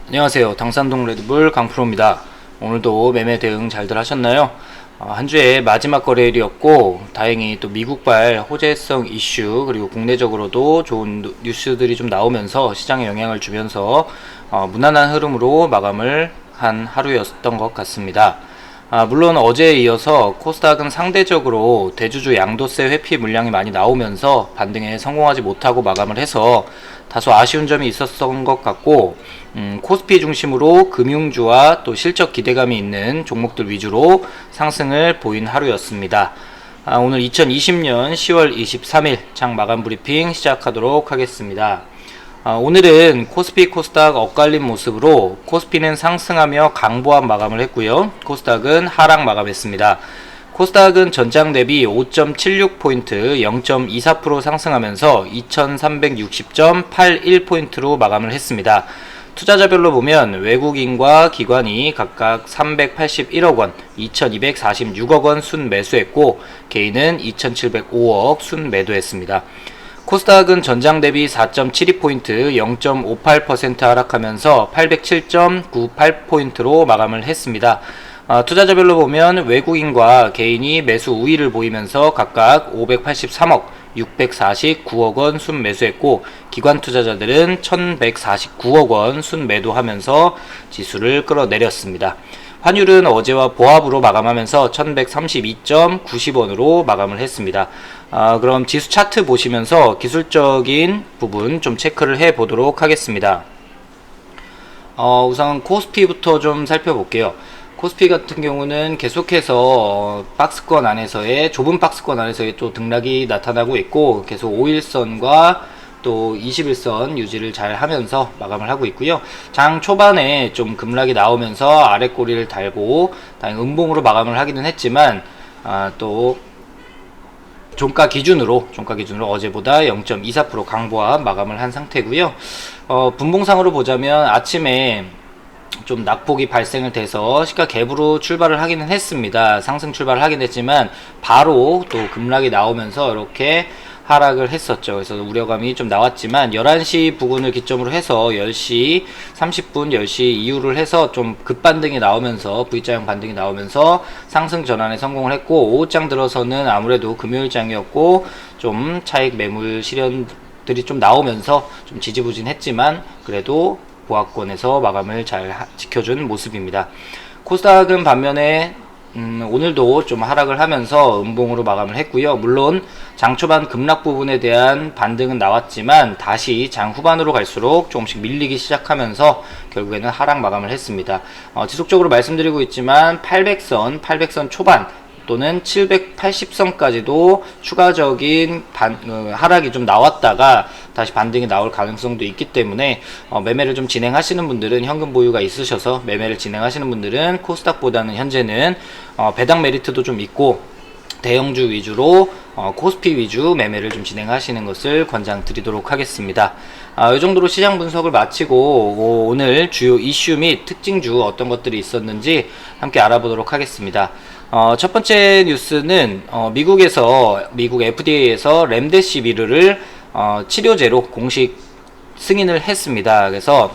안녕하세요. 당산동 레드불 강프로입니다. 오늘도 매매 대응 잘들 하셨나요? 한 주의 마지막 거래일이었고 다행히 또 미국발 호재성 이슈 그리고 국내적으로도 좋은 뉴스들이 좀 나오면서 시장에 영향을 주면서 무난한 흐름으로 마감을 한 하루였던 것 같습니다. 물론 어제에 이어서 코스닥은 상대적으로 대주주 양도세 회피 물량이 많이 나오면서 반등에 성공하지 못하고 마감을 해서 다소 아쉬운 점이 있었던 것 같고, 코스피 중심으로 금융주와 또 실적 기대감이 있는 종목들 위주로 상승을 보인 하루였습니다. 오늘 2020년 10월 23일 장 마감 브리핑 시작하도록 하겠습니다. 오늘은 코스피 코스닥 엇갈린 모습으로 코스피는 상승하며 강보합 마감을 했고요. 코스닥은 하락 마감했습니다. 코스닥은 전장 대비 5.76포인트 0.24% 상승하면서 2360.81포인트로 마감을 했습니다. 투자자별로 보면 외국인과 기관이 각각 381억원, 2246억원 순 매수했고 개인은 2705억 순 매도했습니다. 코스닥은 전장 대비 4.72포인트 0.58% 하락하면서 807.98포인트로 마감을 했습니다. 투자자별로 보면 외국인과 개인이 매수 우위를 보이면서 각각 583억, 649억원 순 매수했고 기관 투자자들은 1149억원 순 매도하면서 지수를 끌어내렸습니다. 환율은 어제와 보합으로 마감하면서 1132.90원으로 마감을 했습니다. 그럼 지수 차트 보시면서 기술적인 부분 좀 체크를 해 보도록 하겠습니다. 우선 코스피부터 좀 살펴볼게요. 코스피 같은 경우는 계속해서 박스권 안에서의 좁은 박스권 안에서의 또 등락이 나타나고 있고 계속 5일선과 또 21선 유지를 잘 하면서 마감을 하고 있고요. 장 초반에 좀 급락이 나오면서 아래 꼬리를 달고 다행히 음봉으로 마감을 하기는 했지만 또 종가 기준으로 어제보다 0.24% 강보합 마감을 한 상태고요. 분봉상으로 보자면 아침에 좀 낙폭이 발생을 돼서 시가 갭으로 출발을 하기는 했습니다. 상승 출발을 하긴 했지만 바로 또 급락이 나오면서 이렇게 하락을 했었죠. 그래서 우려감이 좀 나왔지만 11시 부근을 기점으로 해서 10시 30분 10시 이후를 해서 좀 급반등이 나오면서 V자형 반등이 나오면서 상승 전환에 성공을 했고 오후장 들어서는 아무래도 금요일장이었고 좀 차익 매물 실현들이 좀 나오면서 좀 지지부진했지만 그래도 보합권에서 마감을 잘 지켜준 모습입니다. 코스닥은 반면에 오늘도 좀 하락을 하면서 음봉으로 마감을 했고요. 물론 장 초반 급락 부분에 대한 반등은 나왔지만 다시 장 후반으로 갈수록 조금씩 밀리기 시작하면서 결국에는 하락 마감을 했습니다. 지속적으로 말씀드리고 있지만 800선 초반 또는 780선까지도 추가적인 하락이 좀 나왔다가 다시 반등이 나올 가능성도 있기 때문에 매매를 좀 진행하시는 분들은 현금 보유가 있으셔서 매매를 진행하시는 분들은 코스닥보다는 현재는 배당 메리트도 좀 있고 대형주 위주로 코스피 위주 매매를 좀 진행하시는 것을 권장드리도록 하겠습니다. 이 정도로 시장 분석을 마치고 오늘 주요 이슈 및 특징주 어떤 것들이 있었는지 함께 알아보도록 하겠습니다. 첫 번째 뉴스는 미국 FDA에서 렘데시비르를 치료제로 공식 승인을 했습니다. 그래서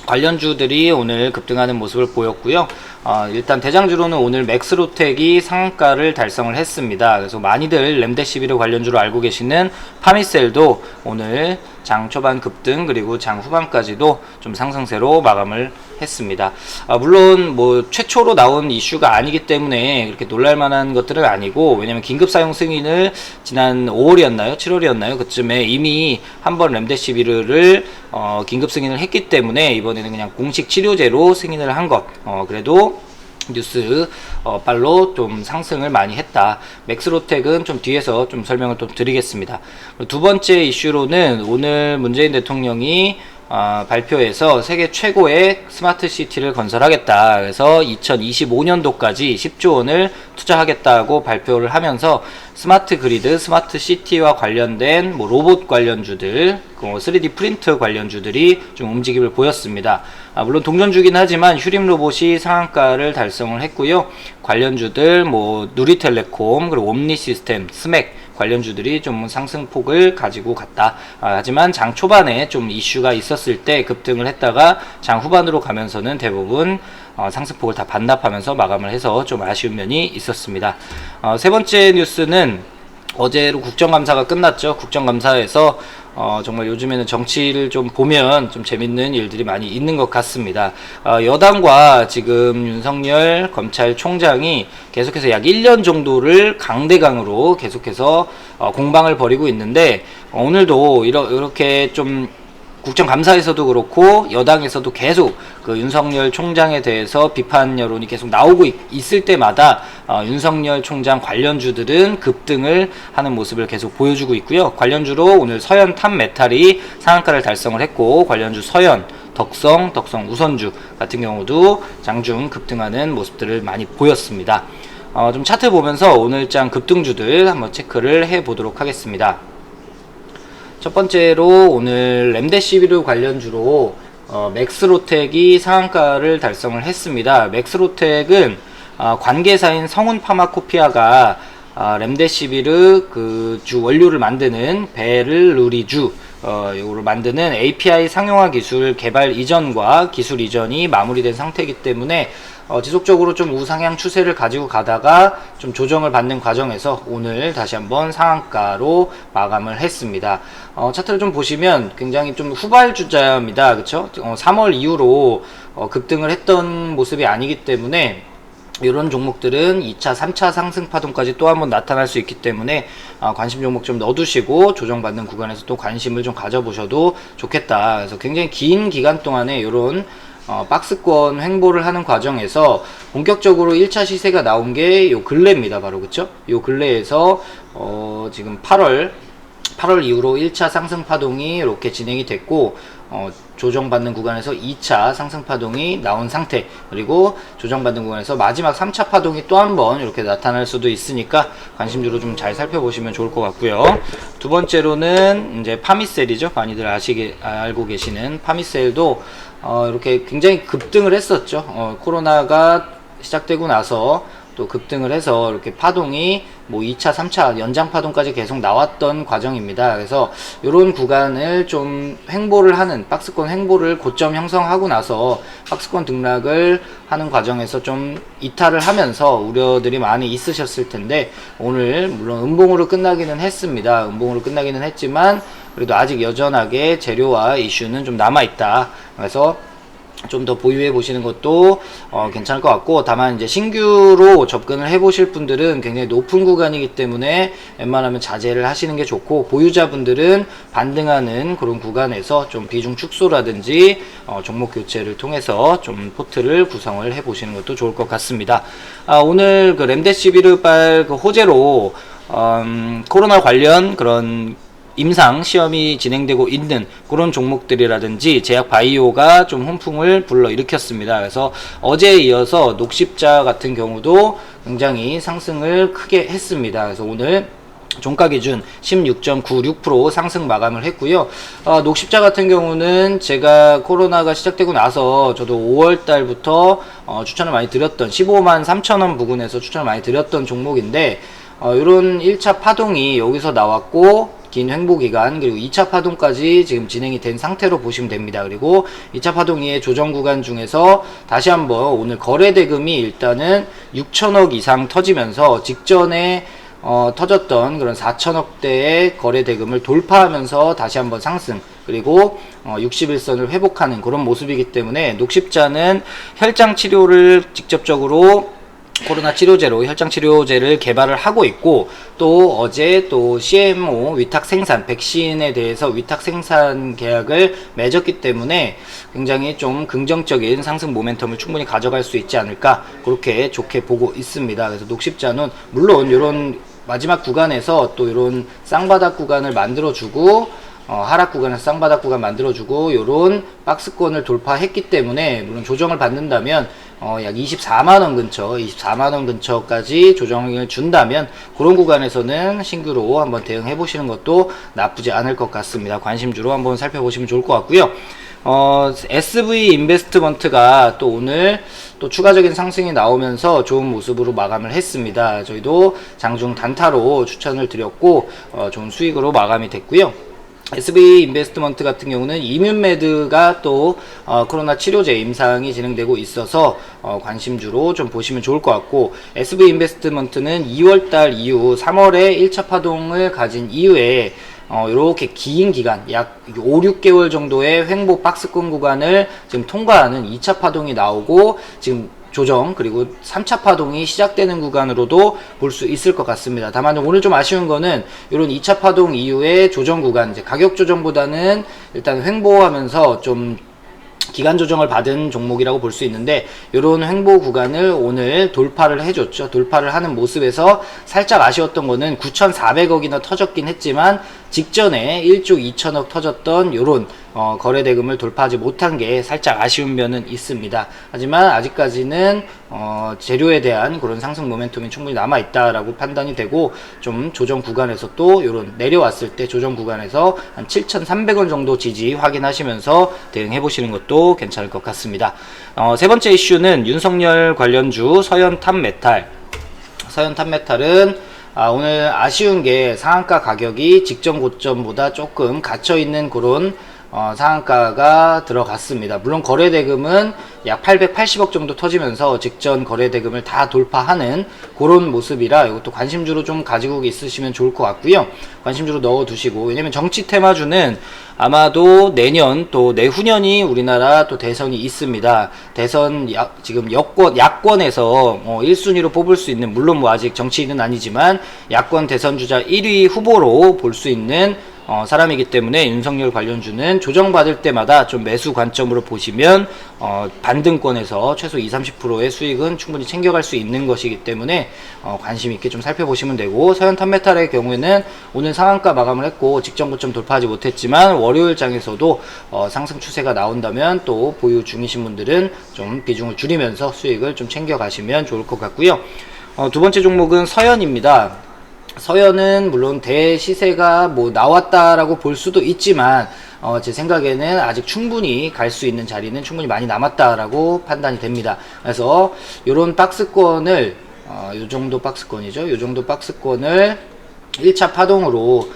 관련주들이 오늘 급등하는 모습을 보였고요. 일단 대장주로는 오늘 맥스로텍이 상한가를 달성을 했습니다. 그래서 많이들 렘데시비르 관련주로 알고 계시는 파미셀도 오늘 장 초반 급등 그리고 장 후반까지도 좀 상승세로 마감을 했습니다. 물론 뭐 최초로 나온 이슈가 아니기 때문에 그렇게 놀랄만한 것들은 아니고 왜냐면 긴급 사용 승인을 지난 5월이었나요? 7월이었나요? 그쯤에 이미 한번 렘데시비르를 긴급 승인을 했기 때문에 이번에는 그냥 공식 치료제로 승인을 한 것. 그래도 뉴스 발로 좀 상승을 많이 했다. 맥스로텍은 좀 뒤에서 좀 설명을 또 드리겠습니다. 두 번째 이슈로는 오늘 문재인 대통령이 발표해서 세계 최고의 스마트 시티를 건설하겠다. 그래서 2025년도까지 10조 원을 투자하겠다고 발표를 하면서 스마트 그리드, 스마트 시티와 관련된 뭐 로봇 관련주들, 3D 프린터 관련주들이 좀 움직임을 보였습니다. 물론 동전주긴 하지만 휴림 로봇이 상한가를 달성을 했고요. 관련주들 뭐 누리텔레콤, 그리고 옴니 시스템, 스맥 관련주들이 좀 상승폭을 가지고 갔다. 하지만 장 초반에 좀 이슈가 있었을 때 급등을 했다가 장 후반으로 가면서는 대부분 상승폭을 다 반납하면서 마감을 해서 좀 아쉬운 면이 있었습니다. 세 번째 뉴스는 어제로 국정감사가 끝났죠. 국정감사에서 정말 요즘에는 정치를 좀 보면 좀 재밌는 일들이 많이 있는 것 같습니다. 여당과 지금 윤석열 검찰총장이 계속해서 약 1년 정도를 강대강으로 계속해서 공방을 벌이고 있는데, 오늘도 이렇게 좀 국정감사에서도 그렇고 여당에서도 계속 그 윤석열 총장에 대해서 비판 여론이 계속 나오고 있을 때마다 윤석열 총장 관련주들은 급등을 하는 모습을 계속 보여주고 있고요. 관련주로 오늘 서현 탑메탈이 상한가를 달성을 했고, 관련주 서현, 덕성 우선주 같은 경우도 장중 급등하는 모습들을 많이 보였습니다. 좀 차트 보면서 오늘장 급등주들 한번 체크를 해 보도록 하겠습니다. 첫 번째로 오늘 렘데시비르 관련주로 맥스로텍이 상한가를 달성을 했습니다. 맥스로텍은 관계사인 성운 파마코피아가 렘데시비르 그 주 원료를 만드는 베를루리주 요거를 만드는 API 상용화 기술 개발 이전과 기술 이전이 마무리된 상태이기 때문에 지속적으로 좀 우상향 추세를 가지고 가다가 좀 조정을 받는 과정에서 오늘 다시 한번 상한가로 마감을 했습니다. 차트를 좀 보시면 굉장히 좀 후발주자입니다. 그쵸? 3월 이후로 급등을 했던 모습이 아니기 때문에 이런 종목들은 2차, 3차 상승 파동까지 또 한번 나타날 수 있기 때문에 관심 종목 좀 넣어두시고 조정받는 구간에서 또 관심을 좀 가져보셔도 좋겠다. 그래서 굉장히 긴 기간 동안에 이런 박스권 횡보를 하는 과정에서 본격적으로 1차 시세가 나온 게 요 근래입니다. 바로 그쵸? 요 근래에서 지금 8월 이후로 1차 상승 파동이 이렇게 진행이 됐고, 조정받는 구간에서 2차 상승 파동이 나온 상태, 그리고 조정받는 구간에서 마지막 3차 파동이 또 한 번 이렇게 나타날 수도 있으니까 관심주로 좀 잘 살펴보시면 좋을 것 같고요. 두 번째로는 이제 파미셀이죠. 많이들 알고 계시는 파미셀도 이렇게 굉장히 급등을 했었죠. 코로나가 시작되고 나서 또 급등을 해서 이렇게 파동이 뭐 2차, 3차 연장 파동까지 계속 나왔던 과정입니다. 그래서 이런 구간을 좀 횡보를 하는, 박스권 횡보를 고점 형성하고 나서 박스권 등락을 하는 과정에서 좀 이탈을 하면서 우려들이 많이 있으셨을 텐데, 오늘 물론 음봉으로 끝나기는 했습니다. 음봉으로 끝나기는 했지만 그래도 아직 여전하게 재료와 이슈는 좀 남아있다. 그래서 좀 더 보유해 보시는 것도 괜찮을 것 같고, 다만 이제 신규로 접근을 해 보실 분들은 굉장히 높은 구간이기 때문에 웬만하면 자제를 하시는 게 좋고, 보유자분들은 반등하는 그런 구간에서 좀 비중 축소라든지 종목 교체를 통해서 좀 포트를 구성을 해 보시는 것도 좋을 것 같습니다. 오늘 그 렘데시비르발 그 호재로 코로나 관련 그런 임상 시험이 진행되고 있는 그런 종목들이라든지 제약 바이오가 좀 훈풍을 불러일으켰습니다. 그래서 어제에 이어서 녹십자 같은 경우도 굉장히 상승을 크게 했습니다. 그래서 오늘 종가 기준 16.96% 상승 마감을 했고요. 녹십자 같은 경우는 제가 코로나가 시작되고 나서 저도 5월 달부터 추천을 많이 드렸던 15만 3천원 부근에서 추천을 많이 드렸던 종목인데, 이런 1차 파동이 여기서 나왔고 긴 횡보 기간, 그리고 2차 파동까지 지금 진행이 된 상태로 보시면 됩니다. 그리고 2차 파동 이의 조정 구간 중에서 다시 한번 오늘 거래 대금이 일단은 6천억 이상 터지면서 직전에 터졌던 그런 4천억대의 거래 대금을 돌파하면서 다시 한번 상승, 그리고 61선을 회복하는 그런 모습이기 때문에 녹십자는 혈장 치료를 직접적으로 코로나 치료제로 혈장 치료제를 개발을 하고 있고, 또 어제 또 CMO 위탁 생산 백신에 대해서 위탁 생산 계약을 맺었기 때문에 굉장히 좀 긍정적인 상승 모멘텀을 충분히 가져갈 수 있지 않을까, 그렇게 좋게 보고 있습니다. 그래서 녹십자는 물론 이런 마지막 구간에서 또 이런 쌍바닥 구간을 만들어주고, 하락 구간에서 쌍바닥 구간 만들어주고 요런 박스권을 돌파했기 때문에, 물론 조정을 받는다면 약 24만원 근처, 24만원 근처까지 조정을 준다면 그런 구간에서는 신규로 한번 대응해 보시는 것도 나쁘지 않을 것 같습니다. 관심주로 한번 살펴보시면 좋을 것 같고요. SV 인베스트먼트가 또 오늘 또 추가적인 상승이 나오면서 좋은 모습으로 마감을 했습니다. 저희도 장중 단타로 추천을 드렸고 좋은 수익으로 마감이 됐고요. SV 인베스트먼트 같은 경우는 이뮨메드가 또 코로나 치료제 임상이 진행되고 있어서 관심주로 좀 보시면 좋을 것 같고, SV 인베스트먼트는 2월달 이후 3월에 1차 파동을 가진 이후에 이렇게 긴 기간 약 5, 6개월 정도의 횡보 박스권 구간을 지금 통과하는 2차 파동이 나오고, 지금 조정 그리고 3차 파동이 시작되는 구간으로도 볼 수 있을 것 같습니다. 다만 오늘 좀 아쉬운 거는 이런 2차 파동 이후에 조정 구간, 이제 가격 조정보다는 일단 횡보하면서 좀 기간 조정을 받은 종목이라고 볼 수 있는데, 이런 횡보 구간을 오늘 돌파를 해줬죠. 돌파를 하는 모습에서 살짝 아쉬웠던 거는 9,400억이나 터졌긴 했지만 직전에 1조 2천억 터졌던 요런 거래대금을 돌파하지 못한 게 살짝 아쉬운 면은 있습니다. 하지만 아직까지는 재료에 대한 그런 상승 모멘텀이 충분히 남아있다라고 판단이 되고, 좀 조정 구간에서 또 요런 내려왔을 때 조정 구간에서 한 7,300원 정도 지지 확인하시면서 대응해 보시는 것도 괜찮을 것 같습니다. 세 번째 이슈는 윤석열 관련주 서현탄메탈. 서현탄메탈은 오늘 아쉬운 게 상한가 가격이 직전 고점보다 조금 갇혀있는 그런 상한가가 들어갔습니다. 물론 거래대금은 약 880억 정도 터지면서 직전 거래대금을 다 돌파하는 그런 모습이라 이것도 관심주로 좀 가지고 있으시면 좋을 것 같고요. 관심주로 넣어두시고, 왜냐면 정치 테마주는 아마도 내년 또 내후년이 우리나라 또 대선이 있습니다. 대선 지금 야권에서 1순위로 뽑을 수 있는, 물론 뭐 아직 정치인은 아니지만 야권 대선 주자 1위 후보로 볼 수 있는 사람이기 때문에 윤석열 관련주는 조정받을 때마다 좀 매수 관점으로 보시면 반등권에서 최소 20-30%의 수익은 충분히 챙겨갈 수 있는 것이기 때문에 관심 있게 좀 살펴보시면 되고, 서현탄메탈의 경우에는 오늘 상한가 마감을 했고 직전 고점 돌파하지 못했지만 월요일장에서도 상승 추세가 나온다면 또 보유 중이신 분들은 좀 비중을 줄이면서 수익을 좀 챙겨가시면 좋을 것 같고요. 두 번째 종목은 서현입니다. 서현은 물론 대시세가 뭐 나왔다라고 볼 수도 있지만 제 생각에는 아직 충분히 갈 수 있는 자리는 충분히 많이 남았다라고 판단이 됩니다. 그래서 요런 박스권을 요 정도 박스권이죠. 요 정도 박스권을 1차 파동으로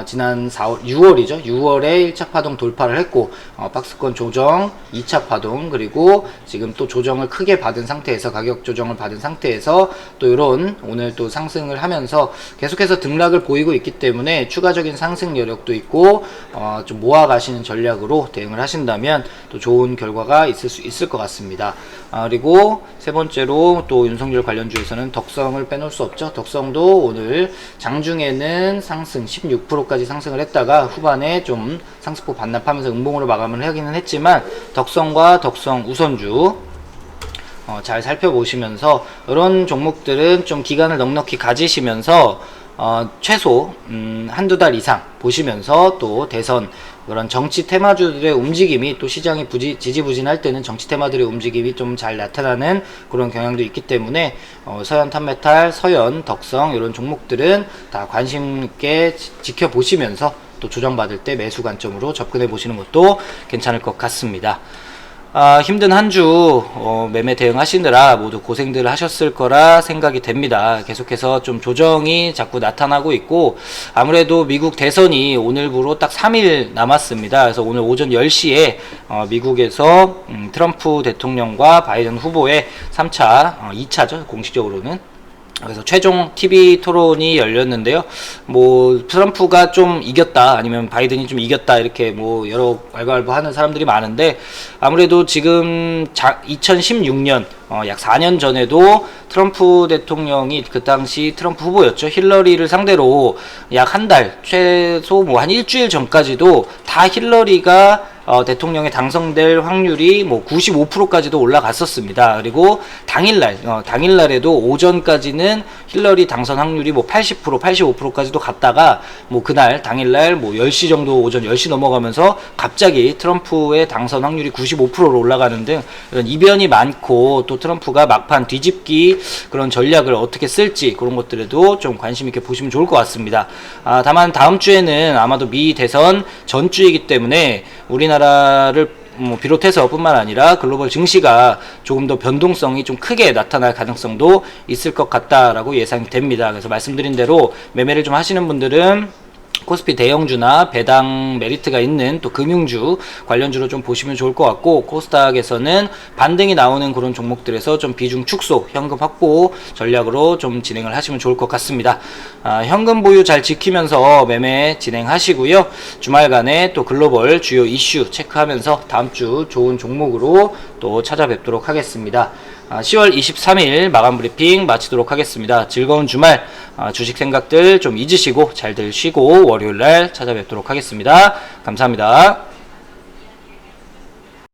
지난 6월이죠. 6월에 1차 파동 돌파를 했고, 박스권 조정, 2차 파동, 그리고 지금 또 조정을 크게 받은 상태에서, 가격 조정을 받은 상태에서 또 이런 오늘 또 상승을 하면서 계속해서 등락을 보이고 있기 때문에 추가적인 상승 여력도 있고, 좀 모아 가시는 전략으로 대응을 하신다면 또 좋은 결과가 있을 수 있을 것 같습니다. 그리고 세 번째로 또 윤석열 관련주에서는 덕성을 빼놓을 수 없죠. 덕성도 오늘 장중에는 상승 16%까지 상승을 했다가 후반에 좀 상승폭 반납하면서 음봉으로 마감을 하기는 했지만, 덕성과 덕성 우선주 잘 살펴보시면서 이런 종목들은 좀 기간을 넉넉히 가지시면서 최소 한두 달 이상 보시면서, 또 대선 그런 정치 테마주들의 움직임이 또 시장이 지지부진할 때는 정치 테마들의 움직임이 좀 잘 나타나는 그런 경향도 있기 때문에 서현탄메탈, 서현, 덕성 이런 종목들은 다 관심 있게 지켜보시면서 또 조정받을 때 매수 관점으로 접근해 보시는 것도 괜찮을 것 같습니다. 힘든 한 주 매매 대응하시느라 모두 고생들 하셨을 거라 생각이 됩니다. 계속해서 좀 조정이 자꾸 나타나고 있고, 아무래도 미국 대선이 오늘부로 딱 3일 남았습니다. 그래서 오늘 오전 10시에 미국에서 트럼프 대통령과 바이든 후보의 3차, 2차죠 공식적으로는. 그래서 최종 TV 토론이 열렸는데요. 뭐 트럼프가 좀 이겼다, 아니면 바이든이 좀 이겼다, 이렇게 뭐 여러 왈가왈부하는 사람들이 많은데, 아무래도 지금 2016년 약 4년 전에도 트럼프 대통령이 그 당시 트럼프 후보였죠. 힐러리를 상대로 약 한 달, 최소 뭐 한 일주일 전까지도 다 힐러리가 대통령에 당선될 확률이 뭐 95%까지도 올라갔었습니다. 그리고 당일날에도 오전까지는 힐러리 당선 확률이 뭐 80%, 85%까지도 갔다가 뭐 그날 당일날 뭐 10시 정도, 오전 10시 넘어가면서 갑자기 트럼프의 당선 확률이 95%로 올라가는 등 이런 이변이 많고, 또 트럼프가 막판 뒤집기 그런 전략을 어떻게 쓸지 그런 것들에도 좀 관심 있게 보시면 좋을 것 같습니다. 다만 다음 주에는 아마도 미 대선 전주이기 때문에 우리나라 우리나라를 비롯해서 뿐만 아니라 글로벌 증시가 조금 더 변동성이 좀 크게 나타날 가능성도 있을 것 같다라고 예상이 됩니다. 그래서 말씀드린 대로 매매를 좀 하시는 분들은 코스피 대형주나 배당 메리트가 있는 또 금융주 관련주로 좀 보시면 좋을 것 같고, 코스닥에서는 반등이 나오는 그런 종목들에서 좀 비중 축소, 현금 확보 전략으로 좀 진행을 하시면 좋을 것 같습니다. 현금 보유 잘 지키면서 매매 진행하시고요. 주말간에 또 글로벌 주요 이슈 체크하면서 다음 주 좋은 종목으로 또 찾아뵙도록 하겠습니다. 10월 23일 마감 브리핑 마치도록 하겠습니다. 즐거운 주말, 주식 생각들 좀 잊으시고 잘들 쉬고 월요일날 찾아뵙도록 하겠습니다. 감사합니다.